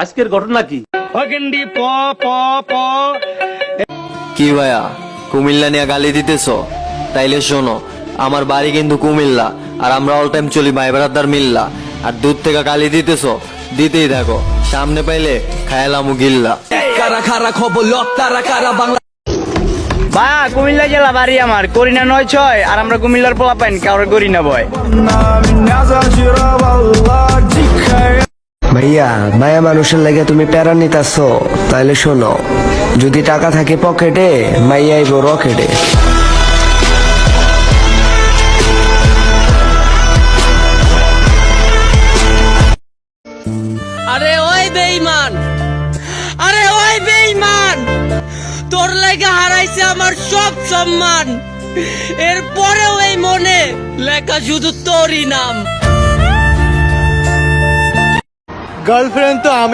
আজকের ঘটনা কি? কি ভাইয়া কুমিল্লা নিয়ে গালি দিতেছ? তাইলে শোনো, আমার বাড়ি কিন্তু কুমিল্লা, আর আমরা অল টাইম চলি ভাই ব্রাদার মিল্লা। আর দূর থেকে গালি দিতেছ, দিতেই থাকো, সামনে পাইলে খায়ালামু গিল্লা। কারা খারা খবর লক তারা কারা বাংলা। ভাইয়া কুমিল্লা জেলা বাড়ি আমার, করি না 9-6, আর আমরা কুমিল্লার পোলা পাইন কাউরে করি না ভয়। ভাইয়া মায়া মানুষের লাগে তুমি প্যারা নিতাছ, তাইলে শোনো, যদি টাকা থাকে পকেটে, মাইয়া আইব রকেটে। আরে ওই বেঈমান, আরে ওই বেঈমান, তোর লেগে হারাইছে আমার সব সম্মান। এরপরেও এই মনে লেখা শুধু তোরই নাম। গার্লফ্রেন্ড তো আমি।